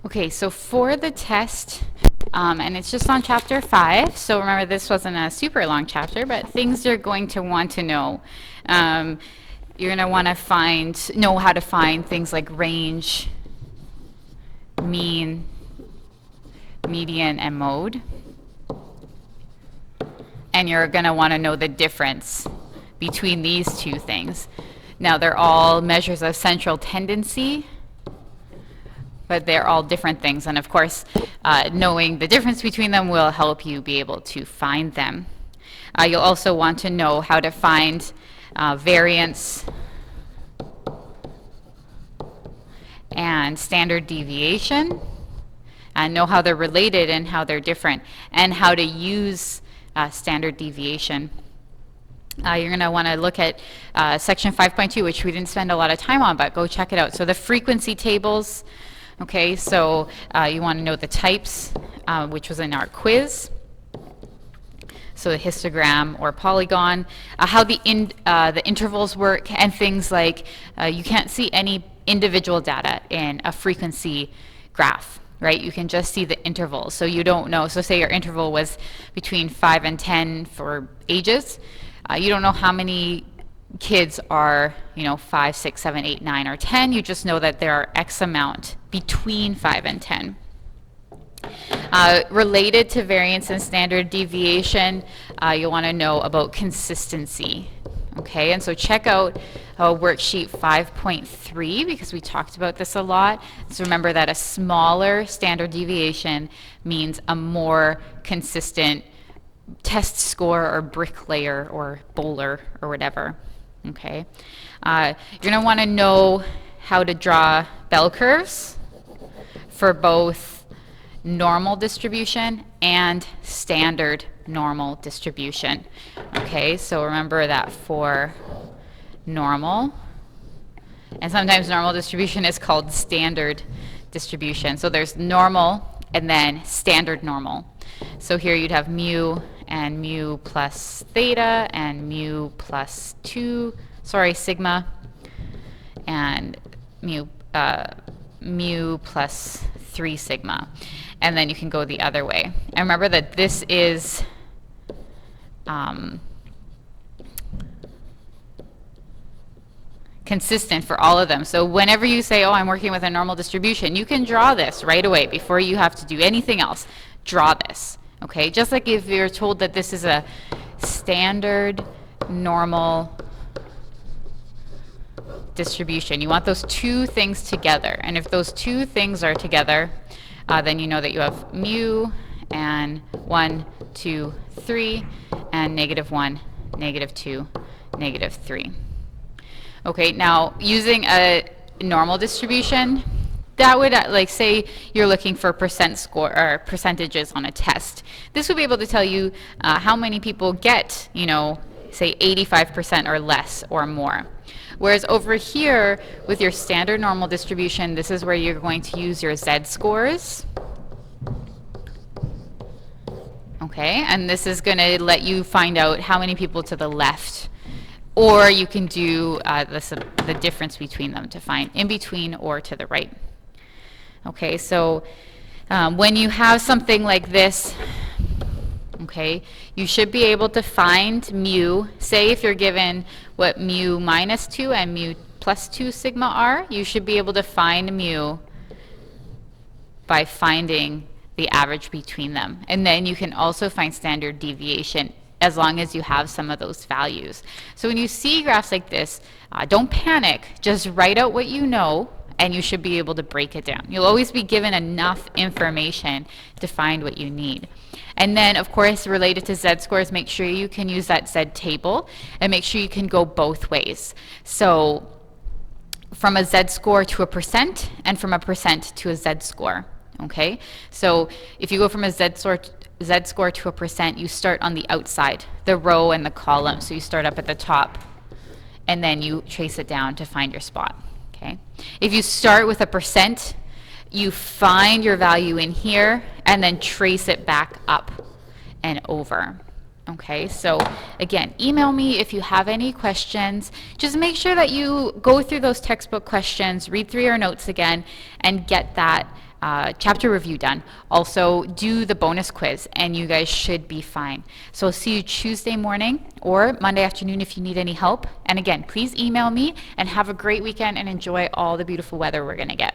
Okay, so for the test, and it's just on chapter 5, so remember this wasn't a super long chapter, but things you're going to want to know. You're going to want to know how to find things like range, mean, median, and mode. And you're going to want to know the difference between these two things. Now, they're all measures of central tendency, but they're all different things. And of course, knowing the difference between them will help you be able to find them. You'll also want to know how to find variance and standard deviation, and know how they're related and how they're different, and how to use standard deviation. You're going to want to look at section 5.2, which we didn't spend a lot of time on, but go check it out. So the frequency tables, okay, so you want to know the types, which was in our quiz. So the histogram or polygon, how the intervals work, and things like you can't see any individual data in a frequency graph, right? You can just see the intervals. So you don't know, so say your interval was between 5 and 10 for ages. You don't know how many kids are, 5, 6, 7, 8, 9, or 10. You just know that there are X amount between 5 and 10. Related to variance and standard deviation, you'll want to know about consistency. Okay, and so check out worksheet 5.3 because we talked about this a lot. So remember that a smaller standard deviation means a more consistent test score or bricklayer or bowler or whatever. Okay, you're going to want to know how to draw bell curves for both normal distribution and standard normal distribution. Okay, so remember that for normal, and sometimes normal distribution is called standard distribution. So there's normal and then standard normal. So here you'd have mu and mu plus theta and mu plus sigma, and mu plus 3 sigma. And then you can go the other way. And remember that this is consistent for all of them. So whenever you say, oh, I'm working with a normal distribution, you can draw this right away before you have to do anything else. Draw this, okay? Just like if you're told that this is a standard normal distribution, you want those two things together. And if those two things are together, then you know that you have mu and 1, 2, 3, and -1, -2, -3. Okay, now using a normal distribution, that would, like, say you're looking for percent score or percentages on a test. This would be able to tell you how many people get, say 85% or less or more. Whereas over here, with your standard normal distribution, this is where you're going to use your Z-scores. Okay, and this is going to let you find out how many people to the left. Or you can do the difference between them to find in between or to the right. Okay, so when you have something like this, okay, you should be able to find mu. Say if you're given what mu minus 2 and mu plus 2 sigma are, you should be able to find mu by finding the average between them. And then you can also find standard deviation as long as you have some of those values. So when you see graphs like this, don't panic. Just write out what you know, and you should be able to break it down. You'll always be given enough information to find what you need. And then, of course, related to Z-scores, make sure you can use that Z table, and make sure you can go both ways. So from a Z-score to a percent, and from a percent to a Z-score. Okay? So if you go from a Z-score to a percent, you start on the outside, the row and the column. So you start up at the top, and then you trace it down to find your spot. Okay? If you start with a percent, you find your value in here and then trace it back up and over. Okay, so again, email me if you have any questions. Just make sure that you go through those textbook questions, read through your notes again, and get that chapter review done. Also, do the bonus quiz, and you guys should be fine. So I'll see you Tuesday morning or Monday afternoon if you need any help. And again, please email me, and have a great weekend and enjoy all the beautiful weather we're going to get.